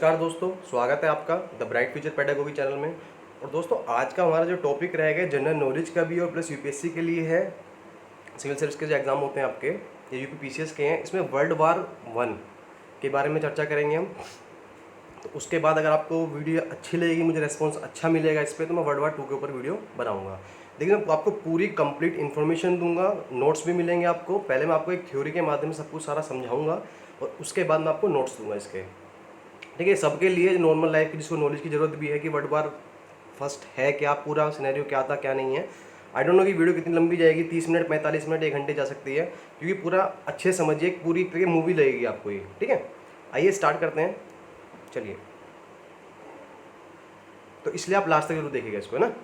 नमस्कार दोस्तों, स्वागत है आपका the bright future pedagogy channel में। और दोस्तों आज का हमारा जो टॉपिक रहेगा जनरल नॉलेज का भी और प्लस यूपीएससी के लिए है। सिविल सर्विस के जो एग्ज़ाम होते हैं आपके, ये यूपी पीसीएस के हैं, इसमें वर्ल्ड वार 1 के बारे में चर्चा करेंगे हम। तो उसके बाद अगर आपको वीडियो अच्छी लगेगी, मुझे रिस्पॉन्स अच्छा मिलेगा इस पर, तो मैं वर्ल्ड वार 2 के ऊपर वीडियो बनाऊँगा। लेकिन मैं आपको पूरी कंप्लीट इन्फॉर्मेशन दूंगा, नोट्स भी मिलेंगे आपको। पहले मैं आपको एक थ्योरी के माध्यम से सब कुछ सारा समझाऊंगा और उसके बाद मैं आपको नोट्स दूंगा इसके। ठीक है, सबके लिए नॉर्मल लाइफ की जिसको नॉलेज की ज़रूरत भी है कि वर्ल्ड वार फर्स्ट है क्या, पूरा सिनेरियो क्या था क्या नहीं है। आई डोंट नो कि वीडियो कितनी लंबी जाएगी, 30 मिनट 45 मिनट 1 घंटे जा सकती है, क्योंकि पूरा अच्छे समझिए, पूरी तरीके मूवी लगेगी आपको ये। ठीक है, आइए स्टार्ट करते हैं। चलिए, तो इसलिए आप लास्ट तक जरूर देखिएगा इसको, है ना।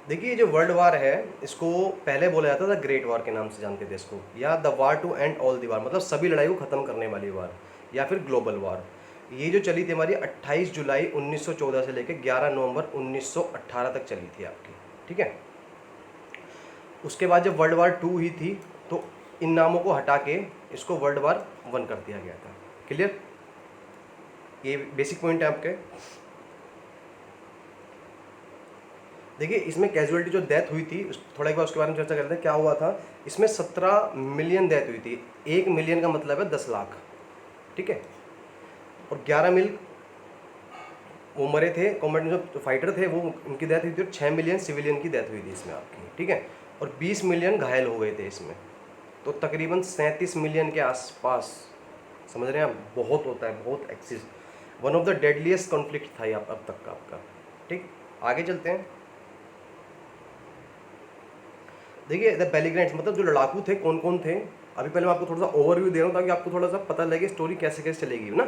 देखिए, जो वर्ल्ड वार है इसको पहले बोला जाता था ग्रेट वार के नाम से जानते थे इसको, या the war to end all the war, मतलब सभी लड़ाई को ख़त्म करने वाली वार, या फिर ग्लोबल वार। ये जो चली थी हमारी 28 जुलाई 1914 से लेकर 11 नवंबर 1918 तक चली थी आपकी। ठीक है, उसके बाद जब वर्ल्ड वार 2 ही थी तो इन नामों को हटा के इसको वर्ल्ड वार 1 कर दिया गया था। क्लियर, ये बेसिक पॉइंट है आपके। देखिए, इसमें कैजुअलिटी जो डेथ हुई थी थोड़ा एक बार उसके बारे में चर्चा करते हैं। क्या हुआ था इसमें, 17 मिलियन डेथ हुई थी। 1 मिलियन का मतलब है 10 लाख। ठीक है, और 11 मिल वो मरे थे, कॉम्बैट में जो फाइटर थे वो उनकी डेथ हुई थी, और 6 मिलियन सिविलियन की डेथ हुई थी इसमें आपकी। ठीक है, और 20 मिलियन घायल हो गए थे इसमें, तो तकरीबन 37 मिलियन के आसपास। समझ रहे हैं आप, बहुत होता है, बहुत axis. One of the deadliest conflict था ये अब तक का आपका। ठीक, आगे चलते हैं। देखिए, द बेलिग्रेंट्स मतलब जो लड़ाकू थे कौन कौन थे, अभी पहले मैं आपको थोड़ा सा ओवरव्यू दे रहा हूँ ताकि आपको थोड़ा सा पता लगे स्टोरी कैसे कैसे चलेगी ना।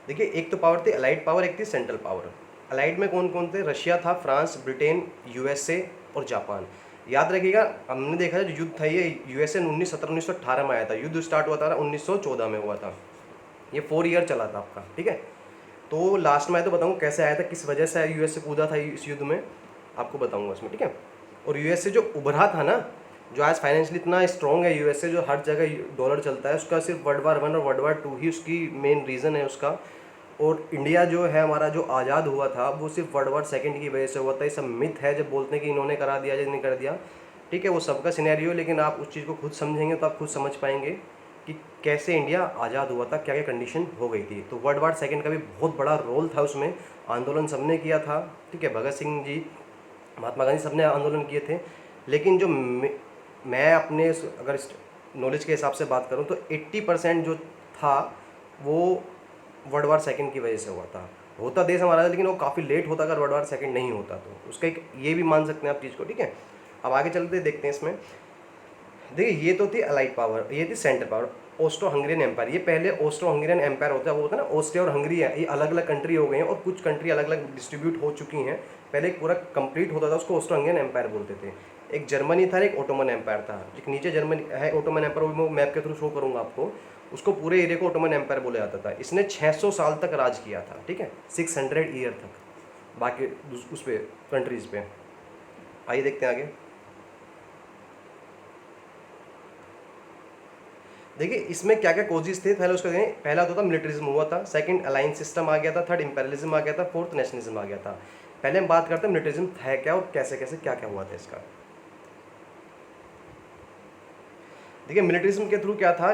देखिए, एक तो पावर थी अलाइड पावर, एक थी सेंट्रल पावर। अलाइड में कौन कौन थे, रशिया था, फ्रांस, ब्रिटेन, यूएसए और जापान। याद रखिएगा, हमने देखा जो युद्ध था ये यूएसए 1917-1918 में आया था। युद्ध स्टार्ट हुआ था 1914 में हुआ था। ये 4 ईयर चला था आपका। ठीक है, तो लास्ट में आया तो बताऊँगा कैसे आया था, किस वजह से यूएसए कूदा था इस युद्ध में, आपको बताऊँगा इसमें। ठीक है, और यूएसए जो उभरा था ना, जो आज फाइनेंशियली इतना स्ट्रॉन्ग है यूएसए, जो हर जगह डॉलर चलता है, उसका सिर्फ वर्ल्ड वार 1 और वर्ल्ड वार 2 ही उसकी मेन रीज़न है उसका। और इंडिया जो है हमारा, जो आज़ाद हुआ था, वो सिर्फ वर्ल्ड वार 2 की वजह से हुआ था। ये सब मिथ है जब बोलते हैं कि इन्होंने करा दिया या नहीं कर दिया। ठीक है, वो सबका सिनेरियो, लेकिन आप उस चीज़ को खुद समझेंगे तो आप खुद समझ पाएंगे कि कैसे इंडिया आज़ाद हुआ था, क्या क्या कंडीशन हो गई थी। तो वर्ल्ड वार 2 का भी बहुत बड़ा रोल था उसमें, आंदोलन सबने किया था। ठीक है, भगत सिंह जी, महात्मा गांधी, सबने आंदोलन किए थे। लेकिन जो मैं अपने अगर नॉलेज के हिसाब से बात करूं तो 80% जो था वो वर्ल्ड वार 2 की वजह से हुआ था। होता देश हमारा, लेकिन वो काफ़ी लेट होता अगर वर्ल्ड वार 2 नहीं होता तो। उसका एक ये भी मान सकते हैं आप चीज़ को। ठीक है, अब आगे चलते देखते हैं इसमें। देखिए, ये तो थी अलाइड पावर, ये थी central power. Austro Hungarian empire, ये पहले ऑस्ट्रो हंगरियन एम्पायर होता है, वो होता है ना, ऑस्ट्रिया और हंगरी है, ये अलग अलग कंट्री हो गए हैं और कुछ कंट्री अलग अलग डिस्ट्रीब्यूट हो चुकी हैं। पहले एक पूरा कंप्लीट होता था, उसको ऑस्ट्रो हंगरियन एम्पायर बोलते थे। एक जर्मनी था, एक ओटोमन एम्पायर था। एक नीचे जर्मनी है ओटोमन एम्पायर, वो मैं मैप के थ्रू शो करूँगा आपको। उसको पूरे एरिया को ओटोमन एम्पायर बोला जाता था। इसने 600 साल तक राज किया था। ठीक है, 600 ईयर तक बाकी उस पर कंट्रीज़ पे। आइए देखते हैं आगे। देखिए, इसमें क्या क्या कोजेस थे, पहले उसका देखें। पहला तो था मिलिट्रिज्म हुआ था, सेकंड अलायंस सिस्टम आ गया था, थर्ड इंपेरियलिज्म आ गया था, फोर्थ नेशनलिज्म आ गया था। पहले हम बात करते हैं मिलिट्रिज्म है क्या और कैसे कैसे क्या क्या हुआ था इसका। देखिए, मिलिट्रिज्म के थ्रू क्या था,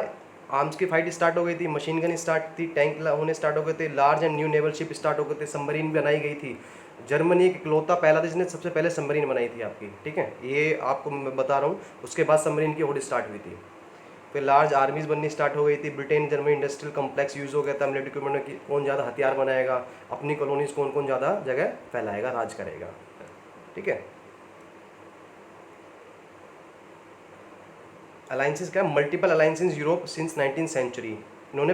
आर्म्स की फाइट स्टार्ट हो गई थी, मशीन गन स्टार्ट थी, टैंक होने स्टार्ट हो गए थे, large and new naval ship start हो गए थे, सबमरीन बनाई गई थी। जर्मनी एक इकलौता पहला था जिसने सबसे पहले सबमरीन बनाई थी आपकी। ठीक है, ये आपको मैं बता रहा हूँ। उसके बाद सबमरीन की होड़ स्टार्ट हुई थी, फिर लार्ज आर्मीज बननी स्टार्ट हो गई थी। Britain Germany industrial complex use हो गया था मिलिट्री इक्विपमेंट में, कौन ज़्यादा हथियार बनाएगा, अपनी कॉलोनीज कौन कौन ज़्यादा जगह फैलाएगा, राज करेगा। ठीक है, अलाइंसेस क्या, multiple alliances Europe since 19th century, इन्होंने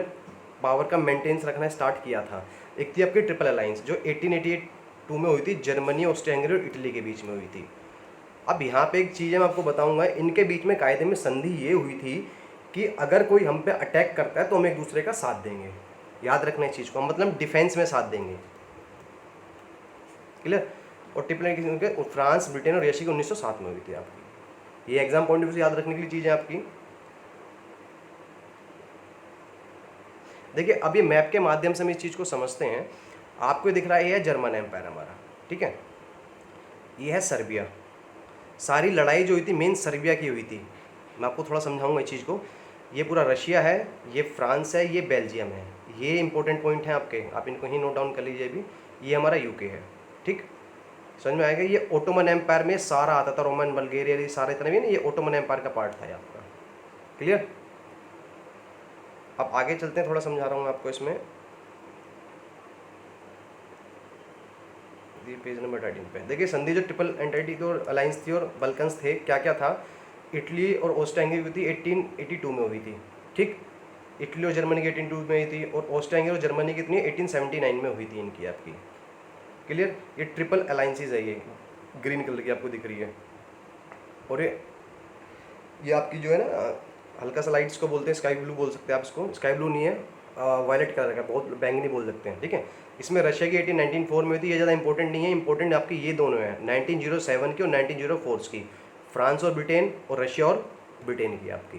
पावर का मेंटेनेंस रखना स्टार्ट किया था। एक थी आपकी ट्रिपल अलाइंस जो 1882 में हुई थी, जर्मनी, ऑस्ट्रिया हंगरी और इटली के बीच में हुई थी। अब यहाँ पे एक चीज़ है मैं आपको बताऊंगा, इनके बीच में कायदे में संधि ये हुई थी कि अगर कोई हम पे अटैक करता है तो हम एक दूसरे का साथ देंगे। याद रखना इस चीज़ को, हम मतलब डिफेंस में साथ देंगे। क्लियर, और ट्रिपल फ्रांस, ब्रिटेन और रशिया की 1907 में हुई थी आपकी। ये एग्जाम पॉइंट ऑफ व्यू से याद रखने के लिए चीज़ है आपकी। देखिए अब ये मैप के माध्यम से हम इस चीज़ को समझते हैं। आपको ये दिख रहा है ये है जर्मन एम्पायर हमारा, ठीक है, ये है सर्बिया। सारी लड़ाई जो हुई थी मेन सर्बिया की हुई थी। मैं आपको थोड़ा समझाऊंगा इस चीज़ को। ये पूरा रशिया है, ये फ्रांस है, ये बेल्जियम है। ये इंपॉर्टेंट पॉइंट हैं आपके, आप इनको ही नोट डाउन कर लीजिए भी। ये हमारा यूके है, ठीक, समझ में आएगा। ये ओटोमन एम्पायर में सारा आता था, रोमन, बल्गेरिया, ये सारे इतने भी ना, ये ओटोमन एम्पायर का पार्ट था ये आपका। क्लियर। अब आगे चलते हैं, थोड़ा समझा रहा हूँ मैं आपको इसमें। ये पेज नंबर 13 पे देखिए, संधि जो ट्रिपल एंटिटी थी और अलायंस थी और बल्कन्स थे, क्या क्या था। इटली और ऑस्ट्रिया हंगरी हुई थी 1882 में हुई थी, ठीक। इटली और जर्मनी की 1882 में हुई थी, और ऑस्ट्रिया हंगरी और जर्मनी की कितनी 1879 में हुई थी इनकी आपकी। क्लियर। ये ट्रिपल अलायंसेज है, ये ग्रीन कलर की आपको दिख रही है। और ये आपकी जो है ना हल्का सा लाइट्स को बोलते हैं स्काई ब्लू बोल सकते हैं आप इसको। स्काई ब्लू नहीं है, वायलेट कलर का, बहुत बैंगनी बोल सकते हैं, ठीक है। इसमें रशिया की 1894 में हुई थी, ये ज़्यादा इंपॉर्टेंट नहीं है। इंपॉर्टेंट आपकी ये दोनों हैं, 1907 की और 1904 की, फ्रांस और ब्रिटेन, और रशिया और ब्रिटेन की आपकी,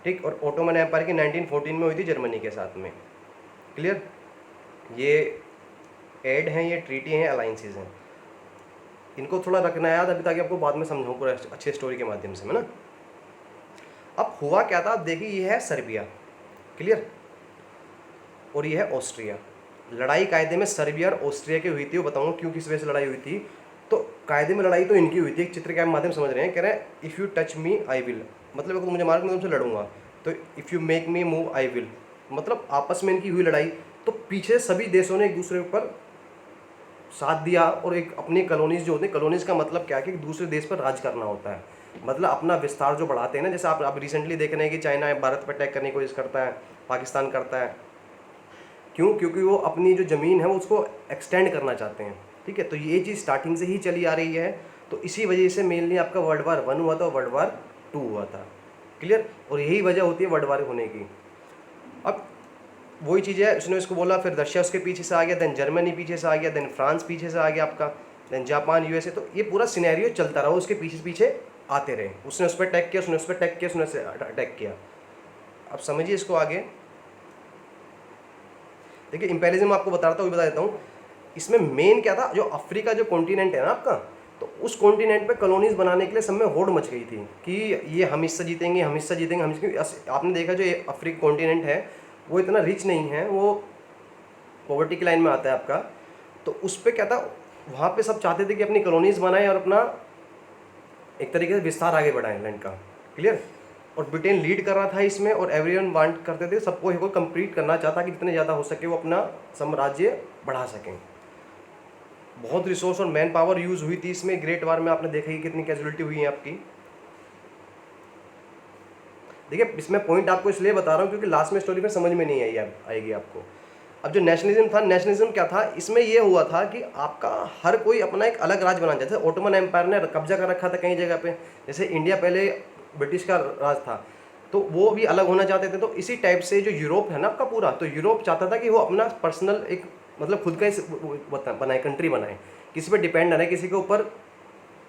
ठीक। और ओटोमन एम्पायर की 1914 में हुई थी जर्मनी के साथ में। क्लियर। ये एड हैं, ये ट्रीटी हैं, अलायंसेज हैं, इनको थोड़ा रखना याद अभी, ताकि आपको बाद में समझाऊँ पूरा अच्छे स्टोरी के माध्यम से, है ना। अब हुआ क्या था, अब देखिए ये है सर्बिया, क्लियर, और ये है ऑस्ट्रिया। लड़ाई कायदे में सर्बिया और ऑस्ट्रिया की हुई थी, वो बताऊंगा क्यों, किस वजह से लड़ाई हुई थी। तो कायदे में लड़ाई तो इनकी हुई थी, एक चित्र के माध्यम समझ रहे हैं, कह रहे हैं if you touch me I will, मतलब अगर मुझे मारो मैं तुमसे लड़ूंगा। तो if you make me move I will, मतलब आपस में इनकी हुई लड़ाई। तो पीछे सभी देशों ने एक दूसरे ऊपर साथ दिया, और एक अपनी कॉलोनीज जो होती हैं, कॉलोनीज का मतलब क्या है कि दूसरे देश पर राज करना होता है, मतलब अपना विस्तार जो बढ़ाते हैं ना। जैसे आप रिसेंटली देख रहे हैं कि चाइना भारत पर अटैक करने की कोशिश करता है, पाकिस्तान करता है, क्यों, क्योंकि वो अपनी जो ज़मीन है वो उसको एक्सटेंड करना चाहते हैं, ठीक है। तो ये चीज़ स्टार्टिंग से ही चली आ रही है। तो इसी वजह से मेनली आपका वर्ल्ड वार 1 हुआ था और वर्ल्ड वार 2 हुआ था, क्लियर। और यही वजह होती है वर्ल्ड वार होने की। अब वही चीज़ है, उसने उसको बोला, फिर रशिया उसके पीछे से आ गया, देन जर्मनी पीछे से आ गया, देन फ्रांस पीछे से आ गया आपका, देन जापान, यूएसए। तो ये पूरा सिनेरियो चलता रहा, उसके पीछे पीछे आते रहे। उसने उस पर अटैक किया, उसने उस पर अटैक किया, उसने उस पर अटैक किया। अब समझिए इसको आगे। देखिए इंपेरियलिज्म आपको बता रहा था, वही बता देता हूँ। इसमें मेन क्या था, जो अफ्रीका जो कॉन्टिनेंट है ना आपका, तो उस कॉन्टिनेंट पे कॉलोनीज बनाने के लिए सब में होड़ मच गई थी कि ये हम हिस्सा जीतेंगे, हम हिस्सा जीतेंगे, हम इसके। आपने देखा जो ये अफ्रीका कॉन्टिनेंट है वो इतना रिच नहीं है, वो पॉवर्टी की लाइन में आता है आपका। तो उस पर क्या था, वहाँ पे सब चाहते थे कि अपनी कॉलोनीज बनाएं और अपना एक तरीके से विस्तार आगे बढ़ाएं लैंड का, क्लियर। और ब्रिटेन लीड कर रहा था इसमें, और एवरीवन वांट करते थे, सबको एक कंप्लीट करना चाहता कि जितने ज़्यादा हो सके वो अपना साम्राज्य बढ़ा सकें। बहुत रिसोर्स और मैन पावर यूज़ हुई थी इसमें। ग्रेट वार में आपने देखा कि कितनी कैजुअलिटी हुई है आपकी। देखिए इसमें पॉइंट आपको इसलिए बता रहा हूँ क्योंकि लास्ट में स्टोरी में समझ में नहीं आएगी आपको। अब जो नेशनलिज्म था, नेशनलिज्म क्या था, इसमें ये हुआ था कि आपका हर कोई अपना एक अलग राज बनाना चाहता है। ओटोमन एम्पायर ने कब्जा कर रखा था कई जगह पे, जैसे इंडिया पहले ब्रिटिश का राज था, तो वो भी अलग होना चाहते थे। तो इसी टाइप से जो यूरोप है ना आपका पूरा, तो यूरोप चाहता था कि वो अपना पर्सनल एक मतलब खुद का बनाए, कंट्री बनाए, किसी पे डिपेंड ना रहे किसी के ऊपर।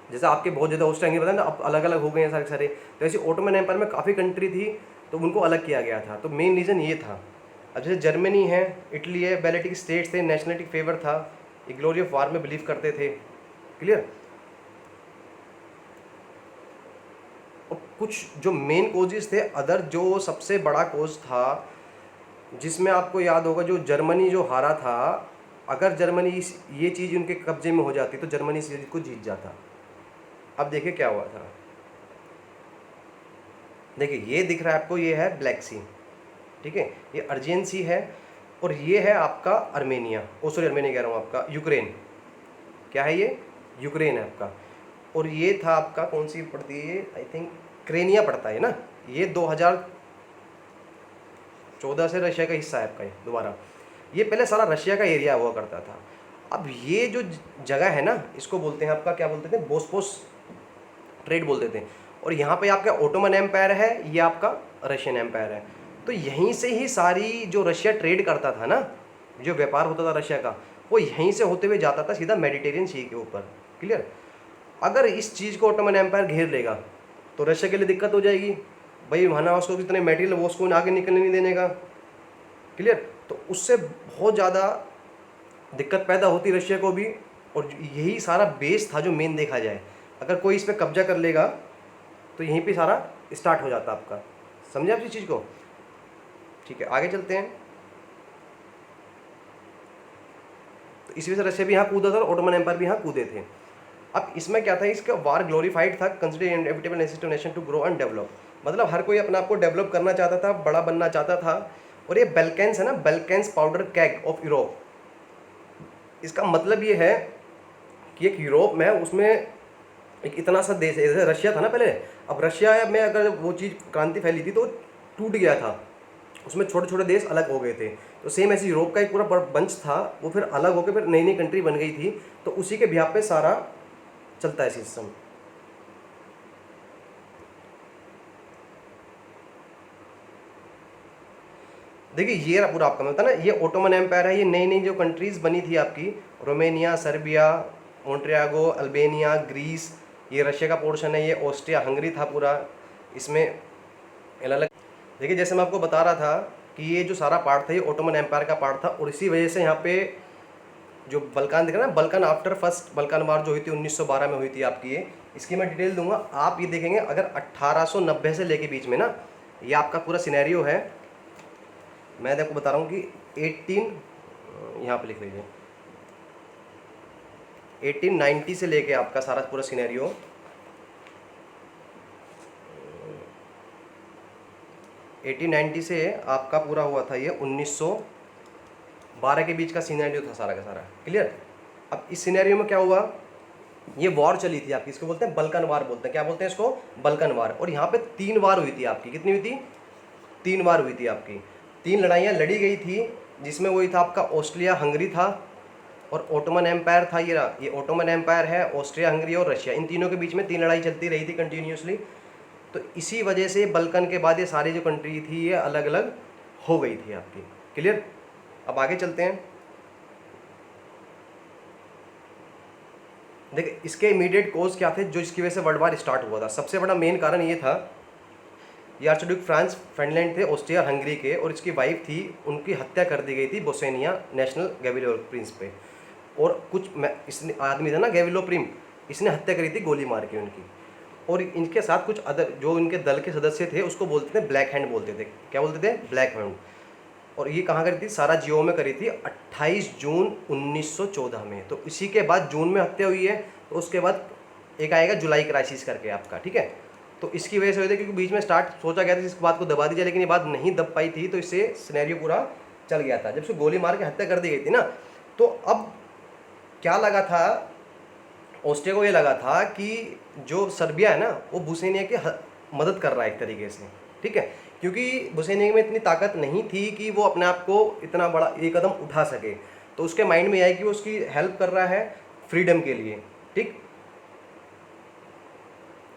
जैसे आपके बहुत ज़्यादा उस टाइम बताए ना, अब अलग अलग हो गए हैं सारे सारे। तो ऐसे ओटोमन एम्पायर में काफ़ी कंट्री थी, तो उनको अलग किया गया था। तो मेन रीज़न ये था। अब जैसे जर्मनी है, इटली है, बैलेटिक स्टेट्स थे, नेशनलिटी फेवर था, एक ग्लोरी ऑफ वार में बिलीव करते थे, क्लियर। और कुछ जो मेन कोजेस थे, अदर जो सबसे बड़ा कोज था जिसमें आपको याद होगा, जो जर्मनी जो हारा था, अगर जर्मनी ये चीज़ उनके कब्जे में हो जाती तो जर्मनी इस चीज़ को जीत जाता। अब देखिए क्या हुआ था। देखिए ये दिख रहा है आपको, ये है ब्लैक सी, ठीक है, ये अर्जियन सी है, और ये है आपका अर्मेनिया, ओ सॉरी अर्मेनिया कह रहा हूँ, आपका यूक्रेन। क्या है ये, यूक्रेन है आपका। और ये था आपका कौन सी पड़ती है, आई थिंक क्रेनिया पड़ता है ना। ये 2014 से रशिया का हिस्सा है आपका। ये दोबारा, ये पहले सारा रशिया का एरिया हुआ करता था। अब ये जो जगह है ना, इसको बोलते हैं आपका, क्या बोलते थे, बोस्पोस ट्रेड बोलते थे। और यहाँ पे आपका ओटोमन एम्पायर है, ये आपका रशियन एम्पायर है। तो यहीं से ही सारी जो रशिया ट्रेड करता था ना, जो व्यापार होता था रशिया का, वो यहीं से होते हुए जाता था सीधा मेडिटेरियन सी के ऊपर, क्लियर। अगर इस चीज़ को ओटोमन एम्पायर घेर लेगा तो रशिया के लिए दिक्कत हो जाएगी भाई, वहाँ उसको कितने मेटीरियल वो उसको आगे निकलने नहीं देने का, क्लियर। तो उससे बहुत ज़्यादा दिक्कत पैदा होती रशिया को भी, और यही सारा बेस था जो मेन देखा जाए। अगर कोई इस पर कब्जा कर लेगा तो यहीं पे सारा स्टार्ट हो जाता आपका। समझे आप इस चीज़ को? ठीक है, आगे चलते हैं। तो इस वजह से रशिया भी यहाँ कूदा था और ओटोमन एम्पायर भी यहाँ कूदे थे। अब इसमें क्या था, इसका वार ग्लोरीफाइड था, consider inevitable necessity nation to grow and develop. मतलब हर कोई अपने आप को डेवलप करना चाहता था, बड़ा बनना चाहता था। और ये बैल्कन्स है ना, बैल्कन्स पाउडर कैग ऑफ यूरोप, इसका मतलब ये है कि एक यूरोप में उसमें एक इतना सा देश है, जैसे रशिया था ना पहले, अब रशिया में अगर वो चीज़ क्रांति फैली थी तो टूट गया था, उसमें छोटे छोटे देश अलग हो गए थे। तो सेम ऐसे यूरोप का एक पूरा बंच था, वो फिर अलग होकर फिर नई नई कंट्री बन गई थी। तो उसी के बिहाफ पे सारा चलता है सिस्टम। देखिए ये रहा पूरा आपका, मैं बताया ना, ये ओटोमन एम्पायर है। ये नई नई जो कंट्रीज़ बनी थी आपकी, Romania, Serbia, Montenegro, Albania, Greece, ये रशिया का पोर्शन है। ये ऑस्ट्रिया हंगरी था पूरा, इसमें अलग अलग। देखिए जैसे मैं आपको बता रहा था कि ये जो सारा पार्ट था ये ओटोमन एम्पायर का पार्ट था, और इसी वजह से यहाँ पे जो बल्कान दिख रहा है ना, बल्कान आफ्टर फर्स्ट बल्कान वार जो हुई थी 1912 में हुई थी आपकी, ये इसकी मैं डिटेल दूंगा। आप ये देखेंगे अगर 1890 से लेके बीच में ना, ये आपका पूरा सिनेरियो है। मैं आपको बता रहा हूँ कि यहाँ पे लिख लीजिए 1890 से लेके आपका सारा पूरा सिनेरियो 1890 से आपका पूरा हुआ था ये 1912 के बीच का सिनेरियो था सारा का सारा। क्लियर। अब इस सिनेरियो में क्या हुआ, ये वॉर चली थी आपकी, इसको बोलते हैं बल्कन वार बोलते हैं। क्या बोलते हैं इसको? बल्कन वार। और यहाँ पे 3 वार हुई थी आपकी। कितनी हुई थी? 3 वार हुई थी आपकी। 3 लड़ाइयाँ लड़ी गई थी, जिसमें वही था आपका ऑस्ट्रिया हंगरी था और ओटोमन एम्पायर था। ये ओटोमन एम्पायर है, ऑस्ट्रिया हंगरी और रशिया, इन तीनों के बीच में 3 लड़ाई चलती रही थी कंटिन्यूसली। तो इसी वजह से बल्कन के बाद ये सारी जो कंट्री थी ये अलग अलग हो गई थी आपकी। क्लियर। अब आगे चलते हैं। देखिए इसके इमीडिएट कोज क्या थे जो इसकी वजह से वर्ल्ड वार स्टार्ट हुआ था। सबसे बड़ा मेन कारण ये था, ये आर्चड्यूक फ्रांस फर्डिनेंड थे ऑस्ट्रिया हंगरी के, और इसकी वाइफ थी, उनकी हत्या कर दी गई थी बोस्निया नेशनल गैविलो प्रिंस पे। और कुछ इसने आदमी था ना गैविलो प्रिम, इसने हत्या करी थी गोली मार के उनकी। और इनके साथ कुछ अदर जो इनके दल के सदस्य थे उसको बोलते थे ब्लैक हैंड बोलते थे। क्या बोलते थे? Black hand. और ये कहाँ करी थी? साराजेवो में करी थी 28 जून 1914 में। तो इसी के बाद जून में हत्या हुई है, तो उसके बाद एक आएगा जुलाई क्राइसिस करके आपका। ठीक है। तो इसकी वजह से हुई थी क्योंकि बीच में स्टार्ट सोचा गया था इस बात को दबा दी जाए, लेकिन ये बात नहीं दब पाई थी, तो इससे सिनेरियो पूरा चल गया था। जब से गोली मार के हत्या कर दी गई थी ना, तो अब क्या लगा था ऑस्ट्रिया को? ये लगा था कि जो सर्बिया है ना वो बोस्निया की मदद कर रहा है एक तरीके से। ठीक है। क्योंकि बोस्निया में इतनी ताकत नहीं थी कि वो अपने आप को इतना बड़ा एक कदम उठा सके, तो उसके माइंड में आया कि वो उसकी हेल्प कर रहा है फ्रीडम के लिए। ठीक।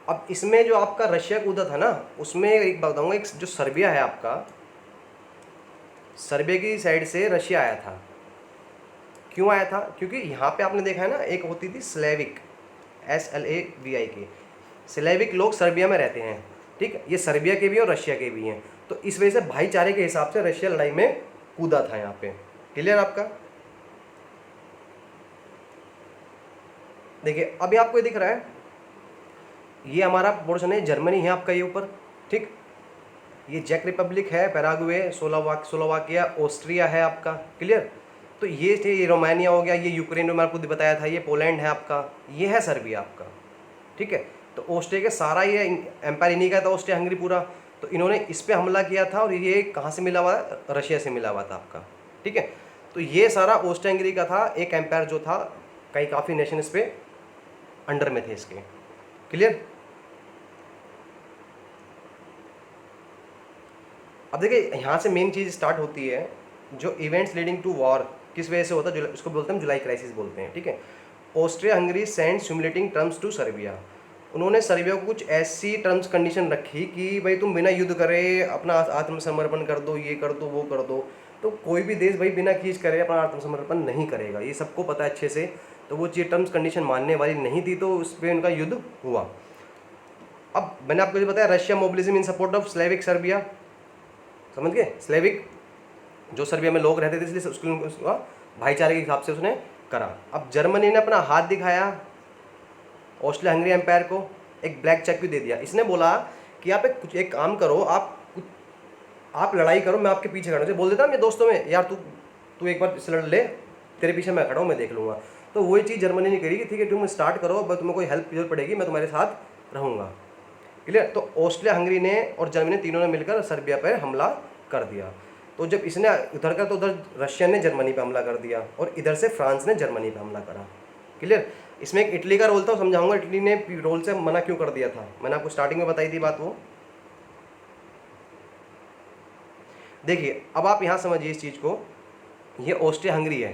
अब इसमें जो आपका रशिया कूदा था ना, उसमें एक बात बताऊंगा, एक जो सर्बिया है आपका, सर्बिया की साइड से रशिया आया था। क्यों आया था? क्योंकि यहाँ पे आपने देखा है ना, एक होती थी स्लेविक, SLAVIK, स्लेविक लोग सर्बिया में रहते हैं। ठीक है। ये सर्बिया के भी हैं और रशिया के भी हैं। तो इस वजह से भाईचारे के हिसाब से रशिया लड़ाई में कूदा था यहाँ पे। क्लियर आपका? देखिए अभी आपको ये दिख रहा है, ये हमारा पोर्शन है, जर्मनी है आपका ये ऊपर। ठीक। ये चेक रिपब्लिक है, पैराग्वे, स्लोवाकिया, ऑस्ट्रिया है आपका। क्लियर। तो ये थे, ये रोमानिया हो गया, ये यूक्रेन में मैं आपको बताया था, ये पोलैंड है आपका, ये है सर्बिया आपका। ठीक है। तो ऑस्ट्रिया के सारा ये एम्पायर इन्हीं का था, ऑस्ट्रिया हंगरी पूरा। तो इन्होंने इस पर हमला किया था, और ये कहाँ से मिला हुआ? रशिया से मिला हुआ था आपका। ठीक है। तो ये सारा ऑस्ट्रिया हंगरी का था एक एम्पायर जो था, कई काफ़ी नेशन इस पे अंडर में थे इसके। क्लियर। अब देखिए यहाँ से मेन चीज़ स्टार्ट होती है, जो इवेंट्स लीडिंग टू वॉर किस वजह से होता है, उसको बोलते हैं जुलाई क्राइसिस बोलते हैं। ठीक है। Austria Hungary send humiliating terms to Serbia. उन्होंने सर्बिया को कुछ ऐसी टर्म्स कंडीशन रखी कि भाई तुम बिना युद्ध करे अपना आत्मसमर्पण कर दो, ये कर दो, वो कर दो। तो कोई भी देश भाई बिना खींच करे अपना आत्मसमर्पण नहीं करेगा, ये सबको पता है अच्छे से। तो वो ये टर्म्स कंडीशन मानने वाली नहीं थी, तो उस पर उनका युद्ध हुआ। अब मैंने आपको ये बताया Russia mobilism in support of Slavic Serbia, समझ गए? स्लेविक जो सर्बिया में लोग रहते थे, इसलिए उसका भाईचारे के हिसाब से उसने करा। अब जर्मनी ने अपना हाथ दिखाया ऑस्ट्रिया हंगरी एम्पायर को, एक ब्लैक चेक भी दे दिया। इसने बोला कि आप एक काम करो, आप लड़ाई करो, मैं आपके पीछे खड़ा हूँ। बोल देता मेरे दोस्तों में, यार तू एक बार इससे लड़ ले, तेरे पीछे मैं खड़ा हूँ, मैं देख लूँगा। तो वही चीज़ जर्मनी ने करी कि ठीक है तुम स्टार्ट करो, बस तुम्हें कोई हेल्प की जरूरत पड़ेगी मैं तुम्हारे साथ रहूँगा। क्लियर। तो ऑस्ट्रिया हंगरी ने और जर्मनी तीनों ने मिलकर सर्बिया पर हमला कर दिया। तो जब इसने उधर का, तो उधर रशिया ने जर्मनी पे हमला कर दिया और इधर से फ्रांस ने जर्मनी पे हमला करा। क्लियर। इसमें एक इटली का रोल था, समझाऊंगा इटली ने रोल से मना क्यों कर दिया था, मैंने आपको स्टार्टिंग में बताई थी बात वो। देखिए अब आप यहाँ समझिए इस चीज़ को, ये ऑस्ट्रिया हंगरी है,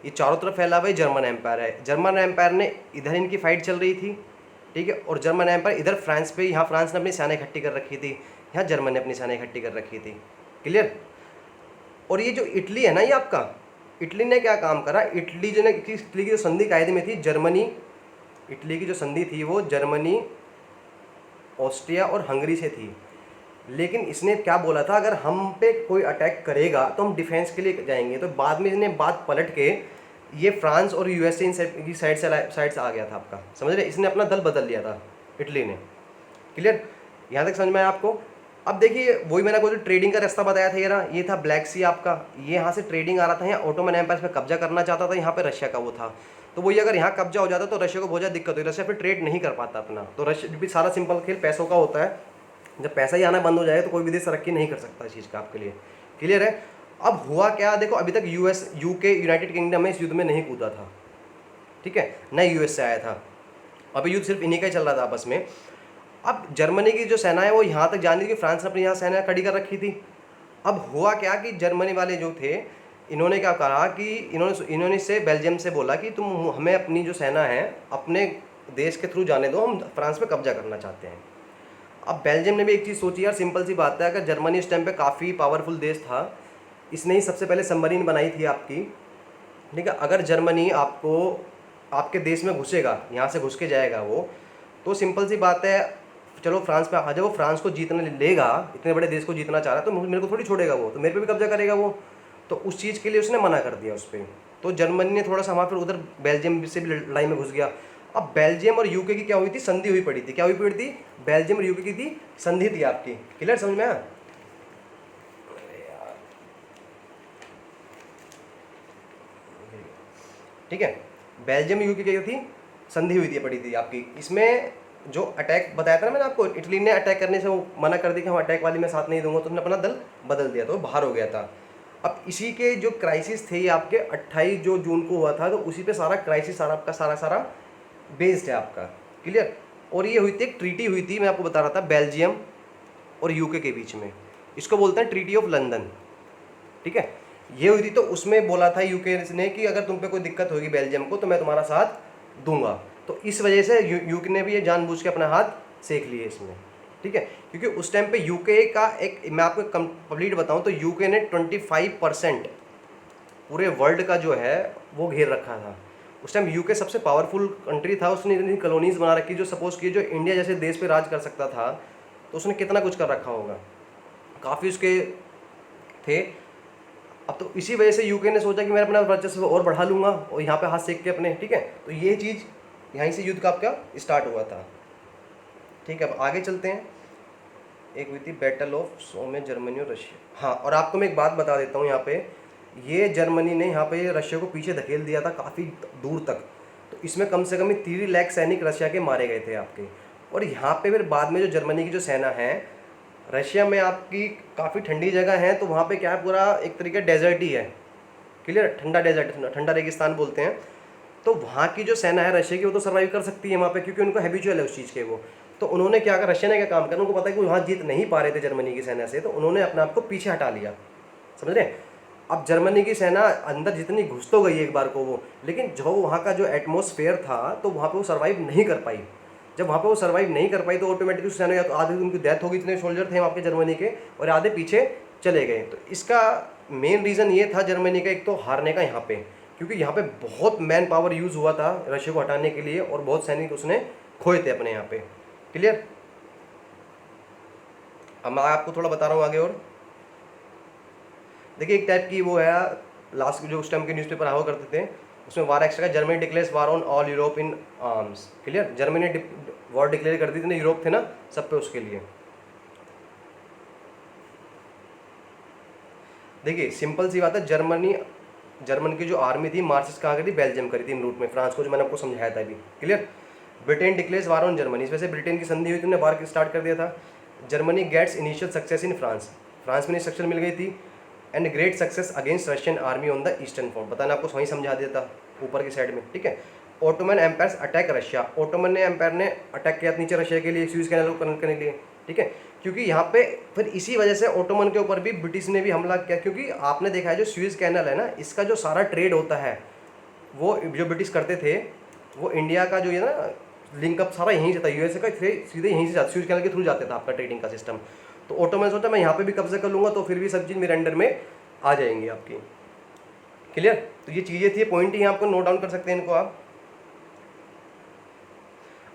ये चारों तरफ फैला हुआ जर्मन एम्पायर है। जर्मन एम्पायर ने इधर इनकी फाइट चल रही थी, ठीक है, और जर्मन एम्पायर इधर फ्रांस पे, यहाँ फ्रांस ने अपनी सेना इकट्ठी कर रखी थी, यहाँ जर्मन ने अपनी सेना इकट्ठी कर रखी थी। क्लियर। और ये जो इटली है ना, ये आपका इटली ने क्या काम करा, इटली की जो संधि कायदे में थी जर्मनी, इटली की जो संधि थी वो जर्मनी, ऑस्ट्रिया और हंगरी से थी। लेकिन इसने क्या बोला था, अगर हम पे कोई अटैक करेगा तो हम डिफेंस के लिए जाएंगे। तो बाद में इसने बात पलट के ये फ्रांस और यूएसए की साइड से आ गया था आपका, समझ रहे, इसने अपना दल बदल लिया था इटली ने। क्लियर। यहाँ तक समझ में आया आपको। अब देखिए वही मैंने कोई ट्रेडिंग का रास्ता बताया था, ये था ब्लैक सी आपका, ये यहाँ से ट्रेडिंग आ रहा था, यहाँ ऑटोमन एम्पायर पे कब्जा करना चाहता था, यहाँ पे रशिया का वो था। तो वही अगर यहाँ कब्जा हो जाता तो रशिया को बहुत ज़्यादा दिक्कत हुई, रशिया फिर ट्रेड नहीं कर पाता अपना। तो रशिया भी सारा सिंपल खेल पैसों का होता है, जब पैसा ही आना बंद हो जाए तो कोई विदेश तरक्की नहीं कर सकता इस चीज़ का आपके लिए। क्लियर है। अब हुआ क्या, देखो अभी तक यूके यूनाइटेड किंगडम में इस युद्ध में नहीं कूदा था, ठीक है, न यूएस से आया था, अभी युद्ध सिर्फ इन्हीं का ही चल रहा था आपस में। अब जर्मनी की जो सेना है वो यहाँ तक जानी थी कि फ्रांस ने अपनी यहाँ सेना खड़ी कर रखी थी। अब हुआ क्या कि जर्मनी वाले जो थे, इन्होंने क्या कहा कि इन्होंने से बेल्जियम से बोला कि तुम हमें अपनी जो सेना है अपने देश के थ्रू जाने दो, हम फ्रांस पे कब्जा करना चाहते हैं। अब बेल्जियम ने भी एक चीज़ सोची, यार सिंपल सी बात है, अगर जर्मनी उस टाइम पे काफ़ी पावरफुल देश था, इसने ही सबसे पहले सबमरीन बनाई थी आपकी, ठीक है, अगर जर्मनी आपको आपके देश में घुसेगा, यहाँ से घुस के जाएगा वो, तो सिंपल सी बात है, चलो फ्रांस पे आ जाओ, वो फ्रांस को जीतने लेगा, इतने बड़े देश को जीतना चाह रहा है, तो मेरे को थोड़ी छोड़ेगा वो, तो मेरे पे भी कब्जा करेगा वो। तो उस चीज़ के लिए उसने मना कर दिया उस पर। तो जर्मनी ने थोड़ा सा वहाँ फिर उधर बेल्जियम से भी लड़ाई में घुस गया। अब बेल्जियम और यूके की क्या हुई थी, संधि हुई पड़ी थी। क्या हुई पड़ी थी, बेल्जियम और यूके की थी संधि थी आपकी। क्लियर, समझ में आया। ठीक है, बेल्जियम यूके की थी संधि हुई थी, पड़ी थी आपकी। इसमें जो अटैक बताया था ना मैंने आपको, इटली ने अटैक करने से वो मना कर दिया कि हम अटैक वाली में साथ नहीं दूंगा, तो उसने अपना दल बदल दिया, तो बाहर हो गया था। अब इसी के जो क्राइसिस थे ये आपके 28 जो जून को हुआ था, तो उसी पे सारा क्राइसिस सारा आपका सारा बेस्ड है आपका। क्लियर। और ये हुई थी, एक ट्रीटी हुई थी, मैं आपको बता रहा था, बेल्जियम और यूके के बीच में, इसको बोलते हैं ट्रीटी ऑफ लंदन, ठीक है, ये हुई थी। तो उसमें बोला था यूके ने कि अगर तुम पे कोई दिक्कत होगी बेल्जियम को, तो मैं तुम्हारा साथ दूंगा। तो इस वजह से यूके ने भी ये जानबूझ के अपना हाथ सेक लिए इसमें, ठीक है, क्योंकि उस टाइम पे यूके का एक, मैं आपको कंप्लीट बताऊं तो यूके ने 25% पूरे वर्ल्ड का जो है वो घेर रखा था। उस टाइम यूके सबसे पावरफुल कंट्री था, उसने इतनी कॉलोनीज बना रखी, जो सपोज की जो इंडिया जैसे देश पे राज कर सकता था, तो उसने कितना कुछ कर रखा होगा, काफ़ी उसके थे। अब तो इसी वजह से यूके ने सोचा कि मैं अपना वर्चस्व और बढ़ा लूँगा और यहाँ पे हाथ सेक के अपने, ठीक है, तो ये चीज़ यहीं से युद्ध का आपका स्टार्ट हुआ था। ठीक है, अब आगे चलते हैं। एक हुई थी बैटल ऑफ सोमे, जर्मनी और रशिया। हाँ, और आपको मैं एक बात बता देता हूँ, यहाँ पे ये जर्मनी ने यहाँ पे रशिया को पीछे धकेल दिया था काफ़ी दूर तक, तो इसमें कम से कम 3 लाख सैनिक रशिया के मारे गए थे आपके। और यहाँ पे फिर बाद में जो जर्मनी की जो सेना है, रशिया में आपकी काफ़ी ठंडी जगह है, तो वहाँ पे क्या है, पूरा एक तरीके डेजर्ट ही है। क्लियर, ठंडा डेजर्ट, ठंडा रेगिस्तान बोलते हैं। तो वहाँ की जो सेना है रशिया की, वो तो सर्वाइव कर सकती है वहाँ पे, क्योंकि उनको हैबिचुअल है उस चीज़ के वो। तो उन्होंने क्या करा, रशिया ने क्या काम करा, उनको पता है कि वहाँ जीत नहीं पा रहे थे जर्मनी की सेना से, तो उन्होंने अपने आप को पीछे हटा लिया, समझ रहे। अब जर्मनी की सेना अंदर जितनी घुस तो गई एक बार को वो, लेकिन जो वहाँ का जो एटमॉस्फेयर था, तो वहाँ पे वो सर्वाइव नहीं कर पाई। जब वहाँ पे वो सर्वाइव नहीं कर पाई, तो ऑटोमेटिकली सेना, या तो आधे उनकी डेथ हो गई, इतने सोल्जर थे वहाँ पे जर्मनी के, और आधे पीछे चले गए। तो इसका मेन रीज़न ये था जर्मनी का, एक तो हारने का यहाँ पे, क्योंकि यहाँ पे बहुत मैन पावर यूज़ हुआ था रशिया को हटाने के लिए, और बहुत सैनिक उसने खोए थे अपने यहाँ पे। क्लियर। अब मैं आपको थोड़ा बता रहा हूँ आगे। और देखिए एक टाइप की वो है, लास्ट जो उस टाइम के न्यूज़पेपर हुआ करते थे, उसमें वार एक्स्ट्रा का, Germany declares war on all Europe in arms. Clear, Germany ने वॉर डिक्लेयर कर दी थी ना, यूरोप थे ना सब पे, उसके लिए। देखिए सिंपल सी बात है, जर्मन की जो आर्मी थी मार्चेस कहाँ करी थी, बेल्जियम करी थी, रूट में फ्रांस को, जो मैंने आपको समझाया था अभी। Clear, Britain declares war on Germany, इस वजह से ब्रिटेन की संधि हुई थी, उन्होंने वार स्टार्ट कर दिया था। Germany gets initial success in France, France में स्ट्रक्चर मिल गई थी। And great success against Russian army on the eastern front, बताना आपको वहीं समझा दिया था ऊपर की साइड में। ठीक है, Ottoman empires attack Russia, Ottoman ने एम्पायर ने अटैक किया नीचे रशिया के लिए, स्यूज कैनाल को कनेक्ट करने के लिए। ठीक है, क्योंकि यहाँ पे फिर इसी वजह से ओटोमन के ऊपर भी ब्रिटिश ने भी हमला किया, क्योंकि आपने देखा है जो स्यूज कैनाल है ना, इसका जो सारा ट्रेड होता है वो जो ब्रिटिश करते थे, वो इंडिया का जो ये ना लिंकअप सारा यहीं से था, यूएसए का सीधे यहीं से जाता, स्यूज कैनाल के थ्रू जाता था आपका ट्रेडिंग का सिस्टम। तो ओटोमन सोचा मैं यहाँ पे भी कब्जा कर लूँगा, तो फिर भी सब चीज़ मेरे अंडर में आ जाएंगी आपकी। क्लियर, तो ये चीज़ें थी, पॉइंट ही आपको नोट डाउन कर सकते हैं इनको आप।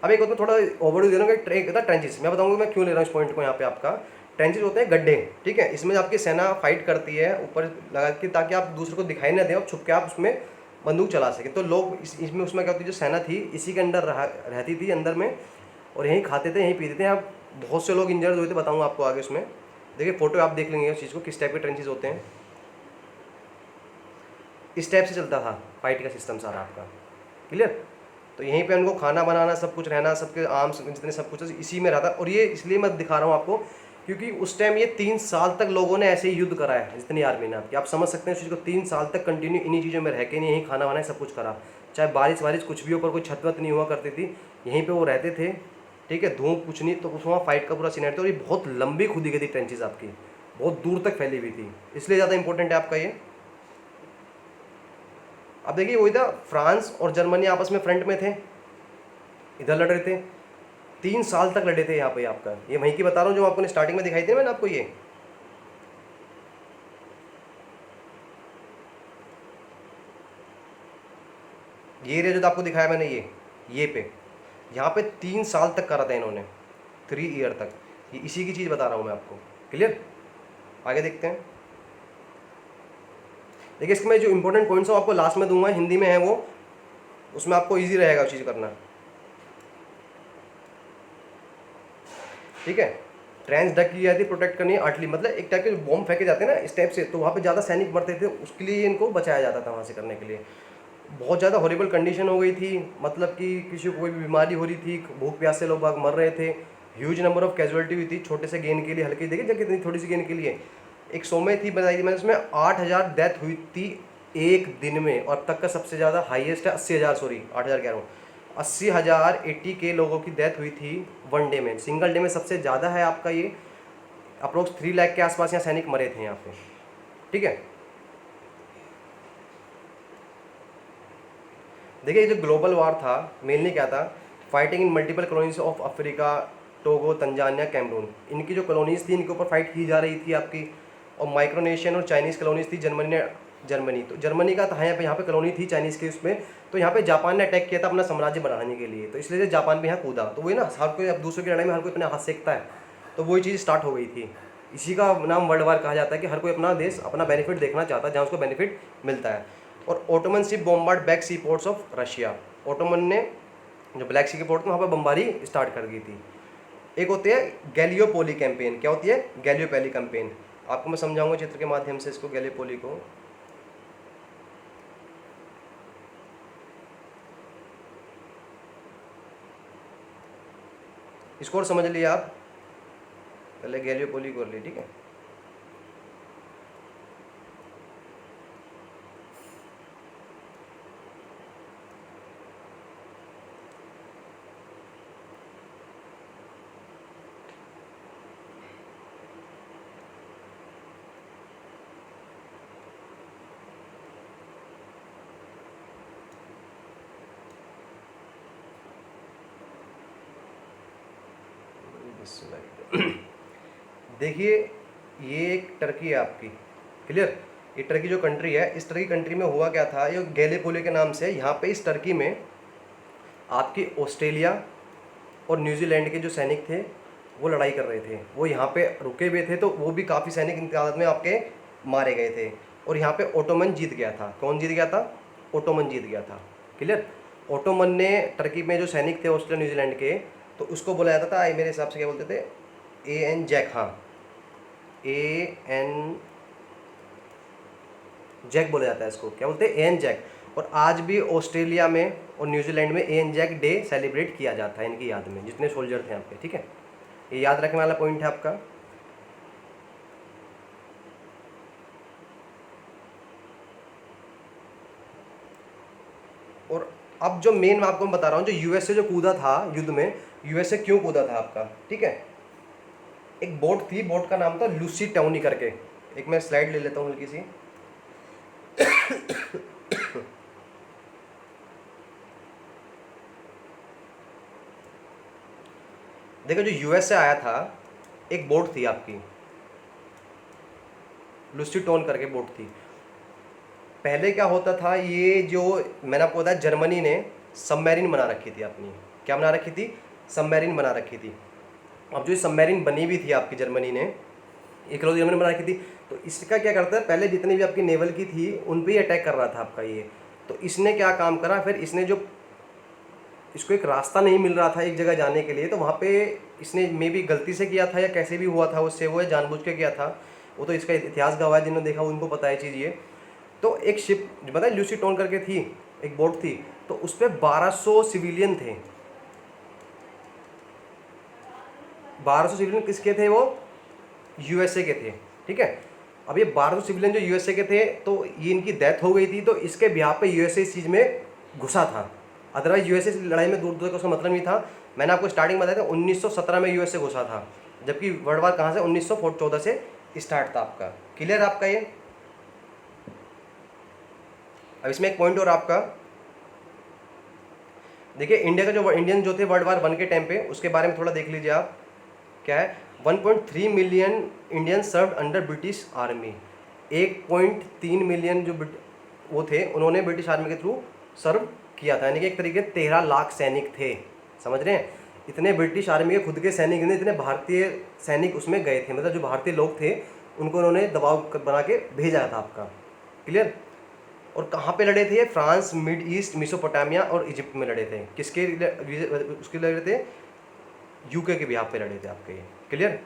अब एक थोड़ा ओवरव्यू दे रहा हूँ कि ट्रेंचेस, मैं बताऊंगा मैं क्यों ले रहा हूँ इस पॉइंट को यहाँ पे। आपका ट्रेंचेस होते हैं गड्ढे, ठीक है, इसमें आपकी सेना फाइट करती है ऊपर लगा के, ताकि आप दूसरे को दिखाई ना दें और छुप के आप उसमें बंदूक चला सके। तो लोग इसमें उसमें क्या होती है, जो सेना थी इसी के अंदर रहती थी अंदर में, और यहीं खाते थे, यहीं पीते थे। आप बहुत से लोग इंजर्ड हुए थे, बताऊँगा आपको आगे उसमें। देखिए फोटो आप देख लेंगे उस चीज़ को, किस टाइप के ट्रेंचेस होते हैं। इस टाइप से चलता था फाइट का सिस्टम सारा आपका। क्लियर, तो यहीं पे उनको खाना बनाना, सब कुछ रहना, सबके आर्म्स जितने सब कुछ इसी में रहता। और ये इसलिए मैं दिखा रहा हूँ आपको, क्योंकि उस टाइम ये 3 साल तक लोगों ने ऐसे ही युद्ध करा है, जितनी आर्मी ने आपकी, आप समझ सकते हैं उस चीज़ को। 3 साल तक कंटिन्यू इन्हीं चीज़ों में रह के नहीं, यहीं खाना वाना सब कुछ करा, चाहे बारिश वारिश कुछ भी ऊपर कोई छत वत नहीं हुआ करती थी, यहीं पर वो रहते थे। ठीक है, धूप कुछ नहीं, तो उसमें फाइट का पूरा सीन था। और ये बहुत लंबी खुदी गई थी ट्रेंचेज आपकी, बहुत दूर तक फैली हुई थी, इसलिए ज़्यादा इंपॉर्टेंट है आपका ये। अब देखिए वही था, फ्रांस और जर्मनी आपस में फ्रंट में थे, इधर लड़ रहे थे, 3 साल तक लड़े थे यहाँ पे आपका। ये वहीं की बता रहा हूँ जो आपको स्टार्टिंग में दिखाई थी मैंने आपको, ये एरिया जो आपको दिखाया मैंने, ये पे यहाँ पे 3 साल तक करा था इन्होंने, 3 ईयर तक। ये इसी की चीज़ बता रहा हूँ मैं आपको। क्लियर, आगे देखते हैं। देखिए इसमें जो इंपॉर्टेंट पॉइंट्स आपको लास्ट में दूंगा, हिंदी में है वो, उसमें आपको ईजी रहेगा वो चीज़ करना। ठीक है, ट्रेंच ढक की जाती, प्रोटेक्ट करनी है आर्टली, मतलब एक टाइप के बॉम्ब फेंके जाते हैं ना इस टाइप से, तो वहाँ पे ज़्यादा सैनिक मरते थे, उसके लिए इनको बचाया जाता था वहाँ से करने के लिए। बहुत ज़्यादा हॉरिबल कंडीशन हो गई थी, मतलब कि किसी को कोई भी बीमारी हो रही थी, भूख प्यास से लोग बाग मर रहे थे, ह्यूज नंबर ऑफ कैजुअलिटी हुई थी, छोटे से गेन के लिए, हल्की देखिए जब कितनी थोड़ी सी गेन के लिए। एक सौ में थी बताई थी मैंने, उसमें 8,000 डेथ हुई थी एक दिन में, और अब तक का सबसे ज़्यादा हाईएस्ट है 80,000, सॉरी 8,000 कह रहा हूँ, 80,000 80K लोगों की डेथ हुई थी वन डे में, सिंगल डे में सबसे ज़्यादा है आपका ये, अप्रोक्स 3 लाख के आसपास यहाँ सैनिक मरे थे यहाँ पे। ठीक है, देखिए ये जो ग्लोबल वार था मेनली क्या था, fighting in multiple colonies of Africa, Togo, Tanzania, Cameroon, इनकी जो कॉलोनीज थी इनके ऊपर फाइट की जा रही थी आपकी। और माइक्रोनेशियन और चाइनीज़ कॉलोनीज थी, जर्मनी तो जर्मनी का था यहाँ पे कॉलोनी थी चाइनीज़ के उसमें। तो यहाँ पे जापान ने अटैक किया था अपना साम्राज्य बढ़ाने के लिए, तो इसलिए जापान भी यहाँ कूदा। तो वही ना, हर कोई अब दूसरों की लड़ाई में हर कोई अपने हाथ सेकता है, तो वही चीज़ स्टार्ट हो गई थी। इसी का नाम वर्ल्ड वार कहा जाता है, कि हर कोई अपना देश अपना बेनिफिट देखना चाहता है, जहाँ उसको बेनिफिट मिलता है। और Ottoman ship bombard back sea ports of Russia, Ottoman ने जो ब्लैक सी के पोर्ट में वहाँ पर बमबारी स्टार्ट कर दी थी। एक होती है गैलियोपोली कैंपेन, क्या होती है गैलियोपोली कैंपेन, आपको मैं समझाऊंगा चित्र के माध्यम से इसको, गैलियोपोली को। इसको और समझ लिया आप, पहले गैलियोपोली कर ली, ठीक है। देखिए ये एक टर्की है आपकी, क्लियर, ये टर्की जो कंट्री है, इस टर्की कंट्री में हुआ क्या था, ये गैलियोपोली के नाम से, यहाँ पे इस टर्की में आपकी ऑस्ट्रेलिया और न्यूजीलैंड के जो सैनिक थे वो लड़ाई कर रहे थे, वो यहाँ पे रुके हुए थे। तो वो भी काफ़ी सैनिक इनकी तादाद में आपके मारे गए थे। और यहाँ पे ओटोमन जीत गया था। कौन जीत गया था? ओटोमन जीत गया था। क्लियर? ओटोमन ने टर्की में जो सैनिक थे ऑस्ट्रिया न्यूजीलैंड के, तो उसको बोला जाता था, मेरे हिसाब से क्या बोलते थे, एन जैक। हाँ, एन जैक बोला जाता है इसको। क्या बोलते हैं? An jack. और आज भी ऑस्ट्रेलिया में और न्यूजीलैंड में एन जैक डे सेलिब्रेट किया जाता है इनकी याद में, जितने सोल्जर थे यहाँ पे। ठीक है, ये याद रखने वाला पॉइंट है आपका। और अब जो मेन मैं आपको बता रहा हूँ, जो यूएसए जो कूदा था युद्ध में, यूएसए क्यों कूदा था आपका? ठीक है, एक बोट थी, बोट का नाम था लूसी टाउनी करके। एक मैं स्लाइड ले लेता हूँ हल्की सी। देखो, जो यूएस से आया था, एक बोट थी आपकी, लूसी टोन करके बोट थी। पहले क्या होता था, ये जो मैंने आपको बताया, जर्मनी ने सबमरीन बना रखी थी अपनी। क्या बना रखी थी? सबमरीन बना रखी थी। अब जो सबमरीन बनी हुई थी आपकी जर्मनी ने, एक रोज जर्मनी बना रखी थी, तो इसका क्या करता है, पहले जितनी भी आपकी नेवल की थी उन पर ही अटैक कर रहा था आपका ये। तो इसने क्या काम करा, फिर इसने जो इसको एक रास्ता नहीं मिल रहा था एक जगह जाने के लिए, तो वहाँ पे इसने मे भी गलती से किया था या कैसे भी हुआ था उससे, वो जानबूझ के किया था, वो तो इसका इतिहास गवाह है, जिन्होंने देखा उनको पता है चीज़ ये। तो एक शिप पता है लूसी टोन करके थी, एक बोट थी, तो उस पर 1200 सिविलियन थे। 1200 सिविलियन किसके थे? वो यूएसए के थे। ठीक है, अब ये 1200 सिविलियन जो यूएसए के थे, तो ये इनकी डेथ हो गई थी, तो इसके बिहार पे यूएसए इस चीज़ में घुसा था। अदरवाइज यूएसए से लड़ाई में दूर दूर का उसका मतलब नहीं था। मैंने आपको स्टार्टिंग बताया था 1917 में यूएसए घुसा था, जबकि वर्ल्ड वार कहाँ से? 1914 से स्टार्ट था आपका। क्लियर आपका ये? अब इसमें एक पॉइंट और आपका, देखिए इंडिया का जो इंडियन जो थे वर्ल्ड वार 1 के टाइम पे, उसके बारे में थोड़ा देख लीजिए आप। क्या है? 1.3 million Indian served under British army. 1.3 million जो वो थे, उन्होंने ब्रिटिश आर्मी के थ्रू सर्व किया था, यानी कि एक तरीके 13 लाख सैनिक थे। समझ रहे हैं? इतने ब्रिटिश आर्मी के खुद के सैनिक नहीं, इतने भारतीय सैनिक उसमें गए थे, मतलब जो भारतीय लोग थे उनको उन्होंने दबाव बना के भेजा था आपका। क्लियर? और कहाँ पे लड़े थे? फ्रांस, मिड ईस्ट, मिसोपोटामिया और इजिप्ट में लड़े थे। किसके उसके लड़े थे? यूके के बिहाफ पे लड़े थे आपके ये। क्लियर?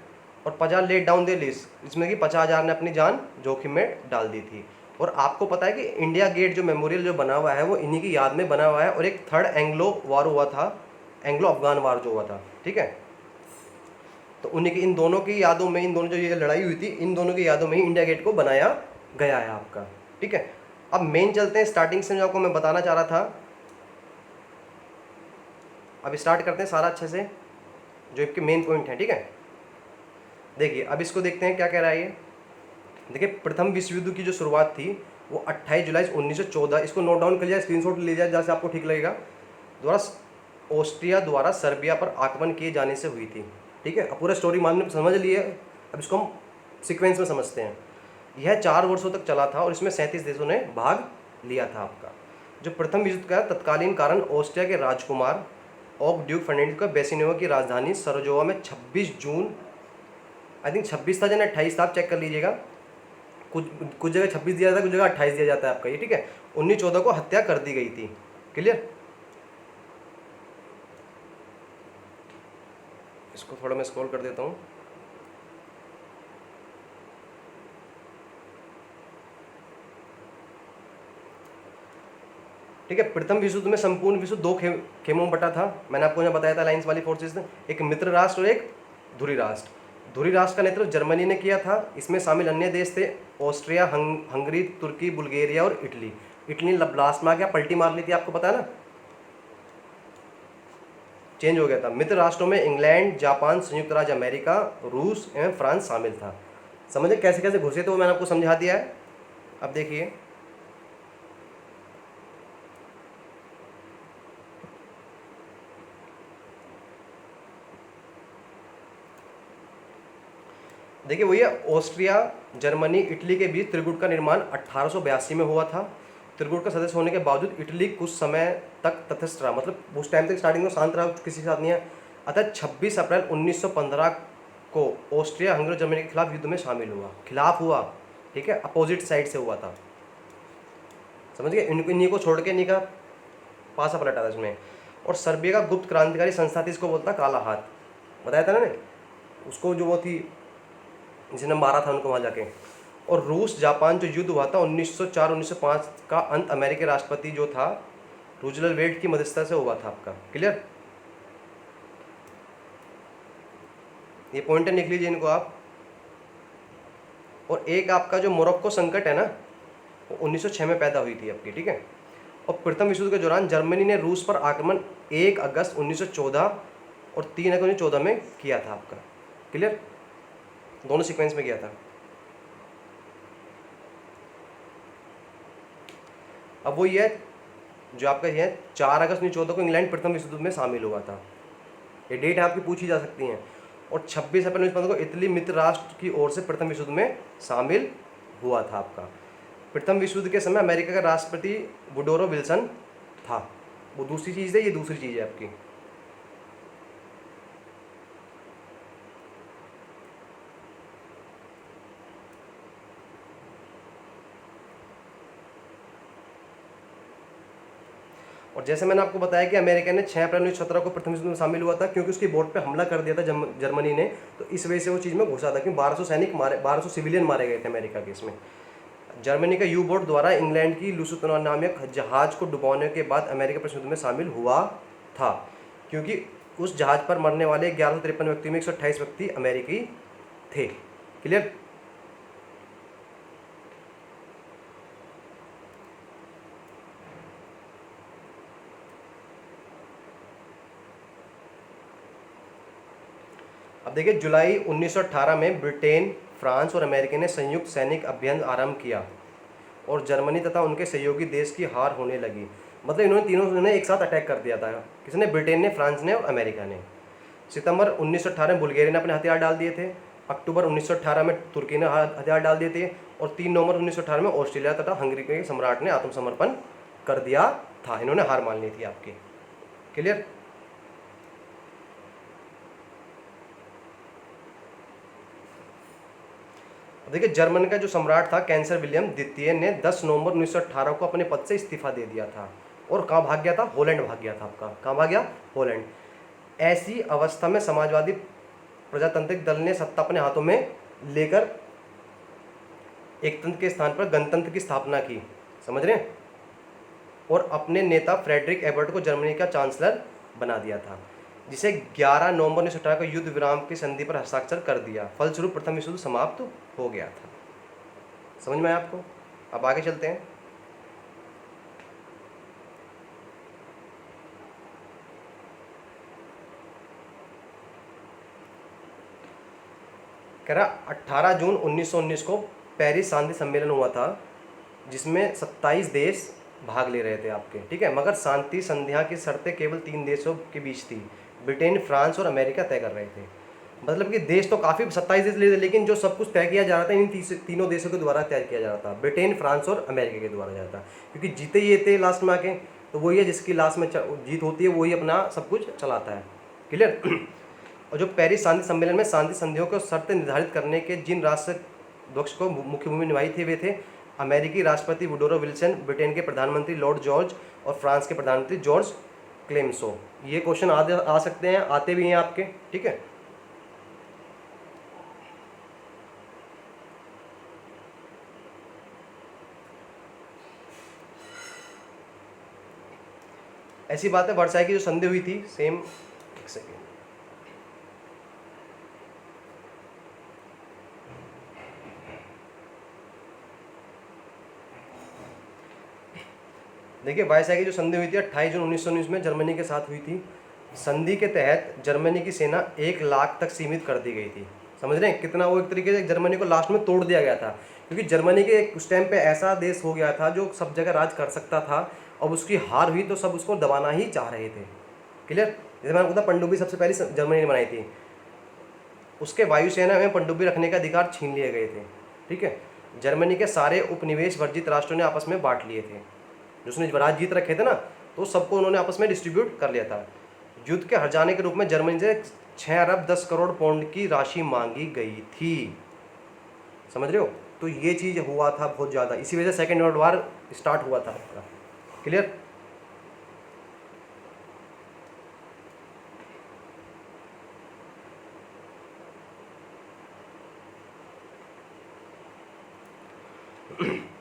और 50 लेट डाउन दे लिस्ट, इसमें कि 50,000 ने अपनी जान जोखिम में डाल दी थी। और आपको पता है कि इंडिया गेट जो मेमोरियल जो बना हुआ है वो इन्हीं की याद में बना हुआ है। और एक थर्ड एंग्लो वार हुआ था, एंग्लो अफगान वार जो हुआ था, ठीक है, तो उन्हीं की, इन दोनों की यादों में, इन दोनों जो ये लड़ाई हुई थी, इन दोनों की यादों में ही इंडिया गेट को बनाया गया है आपका। ठीक है, अब मेन चलते हैं स्टार्टिंग से जो आपको मैं बताना चाह रहा था। अब स्टार्ट करते हैं सारा अच्छे से, जो इसके मेन पॉइंट हैं। ठीक है, देखिए अब इसको देखते हैं क्या कह रहा है ये। देखिए, प्रथम विश्व युद्ध की जो शुरुआत थी वो 28 जुलाई 1914, इसको नोट डाउन कर लिया, स्क्रीनशॉट ले लिया जहाँ से आपको ठीक लगेगा, द्वारा ऑस्ट्रिया द्वारा सर्बिया पर आक्रमण किए जाने से हुई थी। ठीक है, अब पूरा स्टोरी मान समझ लिए, अब इसको हम सीक्वेंस में समझते हैं। यह 4 वर्षों तक चला था और इसमें 37 देशों ने भाग लिया था आपका। जो प्रथम विश्व का तत्कालीन कारण ऑस्ट्रिया के राजकुमार ऑक ड्यूक फर्नांडिस का बेसिनोवा की राजधानी सरोजोवा में 26 जून, आई थिंक 26 था या 28 था, आप चेक कर लीजिएगा, कुछ जगह 26 दिया जाता है, कुछ जगह 28 दिया जाता है आपका ये। ठीक है, 1914 को हत्या कर दी गई थी। क्लियर? इसको थोड़ा मैं स्क्रॉल कर देता हूँ। ठीक है, प्रथम विश्व युद्ध में संपूर्ण विश्व 2 खेमों में बटा था। मैंने आपको यहाँ बताया था अलायंस वाली फोर्सेज ने, एक मित्र राष्ट्र और एक धुरी राष्ट्र। धुरी राष्ट्र का नेतृत्व जर्मनी ने किया था। इसमें शामिल अन्य देश थे ऑस्ट्रिया, हंगरी, तुर्की, बुल्गारिया और इटली। इटली लास्ट में आ गया, पलटी मार ली थी, आपको पता है ना, चेंज हो गया था। मित्र राष्ट्रों में इंग्लैंड, जापान, संयुक्त राज्य अमेरिका, रूस एवं फ्रांस शामिल था। समझे कैसे कैसे घुसे थे वो मैंने आपको समझा दिया है। अब देखिए, देखिए वही है, ऑस्ट्रिया, जर्मनी, इटली के बीच त्रिगुट का निर्माण 1882 में हुआ था। त्रिगुट का सदस्य होने के बावजूद इटली कुछ समय तक तटस्थ रहा, मतलब उस टाइम तक स्टार्टिंग में शांत रहा, किसी के साथ नहीं है। अतः 26 अप्रैल 1915 को ऑस्ट्रिया हंगरी जर्मनी के खिलाफ युद्ध में शामिल हुआ। खिलाफ हुआ, ठीक है, अपोजिट साइड से हुआ था, समझ गए, इन्हीं को छोड़ के इन्हीं का पासा पलटा था इसमें। और सर्बिया का गुप्त क्रांतिकारी संस्था थी, इसको बोलता काला हाथ, बताया था ना ने उसको, जो वो थी जिसने मारा था उनको वहाँ जाके। और रूस जापान जो युद्ध हुआ था 1904-1905 का अंत अमेरिकी राष्ट्रपति जो था रूजवेल्ट की मध्यस्थता से हुआ था आपका, क्लियर। ये पॉइंटर लिख लीजिए इनको आप। और एक आपका जो मोरक्को संकट है ना, वो 1906 में पैदा हुई थी आपकी, ठीक है। और प्रथम विश्व युद्ध के दौरान जर्मनी ने रूस पर आक्रमण 1 अगस्त 1914 और 3 अगस्त 1914 में किया था आपका, क्लियर, दोनों सीक्वेंस में किया था। अब वो ये जो आपका ये 4 अगस्त 1914 को इंग्लैंड प्रथम विश्व युद्ध में शामिल हुआ था, ये डेट आपकी पूछी जा सकती हैं। और 26 अप्रैल 1915 को इटली मित्र राष्ट्र की ओर से प्रथम विश्व युद्ध में शामिल हुआ था आपका। प्रथम विश्व युद्ध के समय अमेरिका का राष्ट्रपति वुडरो विल्सन था, वो दूसरी चीज़ है, ये दूसरी चीज़ है आपकी। और जैसे मैंने आपको बताया कि अमेरिका ने 6 अप्रैल 1917 को प्रथम विश्व युद्ध में शामिल हुआ था, क्योंकि उसकी बोर्ड पे हमला कर दिया था जर्मनी ने, तो इस वजह से वो चीज़ में घुसा था, क्योंकि 1200 सैनिक मारे, 1200 सिविलियन मारे गए थे अमेरिका के इसमें। जर्मनी का यू बोट द्वारा इंग्लैंड की लुसुतना नामक जहाज को डुबाने के बाद अमेरिका प्रथम युद्ध में शामिल हुआ था, क्योंकि उस जहाज पर मरने वाले 1153 व्यक्ति में 128 व्यक्ति अमेरिकी थे, क्लियर। अब देखिए, जुलाई 1918 में ब्रिटेन, फ्रांस और अमेरिका ने संयुक्त सैनिक अभियान आरंभ किया और जर्मनी तथा उनके सहयोगी देश की हार होने लगी। मतलब इन्होंने तीनों ने एक साथ अटैक कर दिया था, किसने, ब्रिटेन ने, फ्रांस ने और अमेरिका ने। सितंबर 1918 में बुल्गारिया ने अपने हथियार डाल दिए थे, अक्टूबर 1918 में तुर्की ने हथियार डाल दिए थे, और 3 नवंबर 1918 में ऑस्ट्रेलिया तथा हंगरी के सम्राट ने आत्मसमर्पण कर दिया था, इन्होंने हार मान ली थी आपकी, क्लियर। देखिए, जर्मन का जो सम्राट था कैंसर विलियम द्वितीय ने 10 नवंबर 1918 को अपने पद से इस्तीफा दे दिया था, और कहाँ भाग गया था, हॉलैंड भाग गया था आपका, कहाँ भाग गया, हॉलैंड। ऐसी अवस्था में समाजवादी प्रजातांत्रिक दल ने सत्ता अपने हाथों में लेकर एक तंत्र के स्थान पर गणतंत्र की स्थापना की, समझ रहे हैं, और अपने नेता फ्रेडरिक एबर्ट को जर्मनी का चांसलर बना दिया था, जिसे 11 नवंबर 1918 को युद्ध विराम की संधि पर हस्ताक्षर कर दिया। फलस्वरूप प्रथम विश्व युद्ध समाप्त हो गया था, समझ में आया आपको। अब आगे चलते हैं। कह रहा 18 जून 1919 को पेरिस शांति सम्मेलन हुआ था, जिसमें 27 देश भाग ले रहे थे आपके, ठीक है, मगर शांति संध्या की शर्तें केवल 3 देशों के बीच थी, ब्रिटेन, फ्रांस और अमेरिका तय कर रहे थे। मतलब कि देश तो काफ़ी 27 देश ले थे, लेकिन जो सब कुछ तय किया जा रहा था इन तीनों देशों के द्वारा तय किया जा रहा था, ब्रिटेन, फ्रांस और अमेरिका के द्वारा जा रहा था, क्योंकि जीते ये थे लास्ट में आके, तो वही है जिसकी लास्ट में जीत होती है, वही अपना सब कुछ चलाता है, क्लियर। और जो पेरिस शांति सम्मेलन में शांति संधियों को शर्तें निर्धारित करने के जिन राष्ट्राध्यक्ष को मुख्य भूमि निभाई थी, वे थे अमेरिकी राष्ट्रपति वुडरो विल्सन, ब्रिटेन के प्रधानमंत्री लॉर्ड जॉर्ज और फ्रांस के प्रधानमंत्री जॉर्ज क्लेमेंसो। ये क्वेश्चन आ सकते हैं, आते भी हैं आपके, ठीक है। ऐसी बात है, वर्साई की जो संधि हुई थी, सेम, एक सेकेंड, देखिए, वर्साई की जो संधि हुई थी 28 जून 1919 में जर्मनी के साथ हुई थी। संधि के तहत जर्मनी की सेना 1 लाख तक सीमित कर दी गई थी, समझ रहे हैं कितना, वो एक तरीके से जर्मनी को लास्ट में तोड़ दिया गया था, क्योंकि जर्मनी के उस टाइम पे ऐसा देश हो गया था जो सब जगह राज कर सकता था, अब उसकी हार हुई तो सब उसको दबाना ही चाह रहे थे, क्लियर। जैसे मैंने बताया, पनडुब्बी सबसे पहले जर्मनी ने बनाई थी, उसके वायुसेना में पनडुब्बी रखने का अधिकार छीन लिए गए थे, ठीक है। जर्मनी के सारे उपनिवेश वर्जित राष्ट्रों ने आपस में बांट लिए थे, जो उसने राज जीत रखे थे ना, तो सबको उन्होंने आपस में डिस्ट्रीब्यूट कर लिया था। युद्ध के हर्जाने के रूप में जर्मनी से 6 अरब 10 करोड़ पाउंड की राशि मांगी गई थी, समझ रहे हो। तो ये चीज़ हुआ था बहुत ज़्यादा, इसी वजह से सेकेंड वर्ल्ड वार स्टार्ट हुआ था। क्लियर?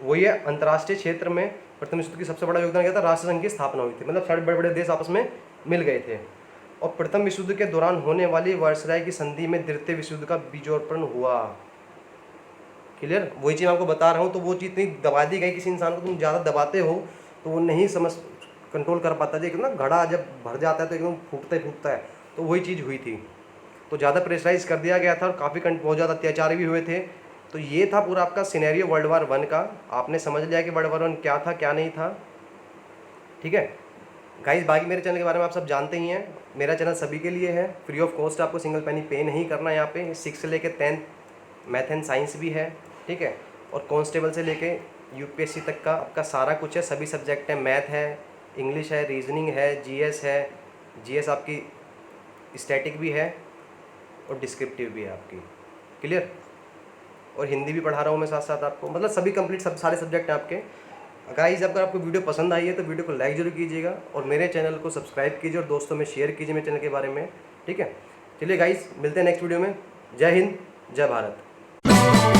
वही है, अंतर्राष्ट्रीय क्षेत्र में प्रथम विश्व युद्ध की सबसे बड़ा योगदान क्या था? राष्ट्रसंघ की स्थापना हुई थी, मतलब सारे बड़े बड़े देश आपस में मिल गए थे। और प्रथम विश्व युद्ध के दौरान होने वाली वर्सराय की संधि में द्वितीय विश्व युद्ध का बीजोत्पन्न हुआ। क्लियर? वही चीज़ आपको बता रहा हूँ। तो वो चीज़ इतनी दबा दी गई, किसी इंसान को तुम ज़्यादा दबाते हो तो वो नहीं समझ कंट्रोल कर पाता है। ना घड़ा जब भर जाता है तो एकदम फूटता ही फूटता है, तो वही चीज़ हुई थी। तो ज़्यादा प्रेशराइज कर दिया गया था और काफ़ी बहुत ज़्यादा अत्याचार भी हुए थे। तो ये था पूरा आपका सिनेरियो वर्ल्ड वार 1 का। आपने समझ लिया कि वर्ल्ड वार 1 क्या था क्या नहीं था। ठीक है गाइस, बाकी मेरे चैनल के बारे में आप सब जानते ही हैं। मेरा चैनल सभी के लिए है, फ्री ऑफ कॉस्ट, आपको सिंगल पेनी पे नहीं करना। यहाँ पे 6 से लेके 10th मैथ एंड साइंस भी है, ठीक है। और कांस्टेबल से लेके यूपीएससी तक का आपका सारा कुछ है, सभी सब्जेक्ट है। मैथ है, इंग्लिश है, रीजनिंग है, जीएस है, जीएस आपकी स्टैटिक भी है और डिस्क्रिप्टिव भी है आपकी। क्लियर? और हिंदी भी पढ़ा रहा हूँ मैं साथ साथ आपको, मतलब सभी कंप्लीट सब सारे सब्जेक्ट हैं आपके। गाइस, अगर आपको वीडियो पसंद आई है तो वीडियो को लाइक जरूर कीजिएगा और मेरे चैनल को सब्सक्राइब कीजिए और दोस्तों में शेयर कीजिए मेरे चैनल के बारे में। ठीक है, चलिए गाइस, मिलते हैं नेक्स्ट वीडियो में। जय हिंद, जय भारत।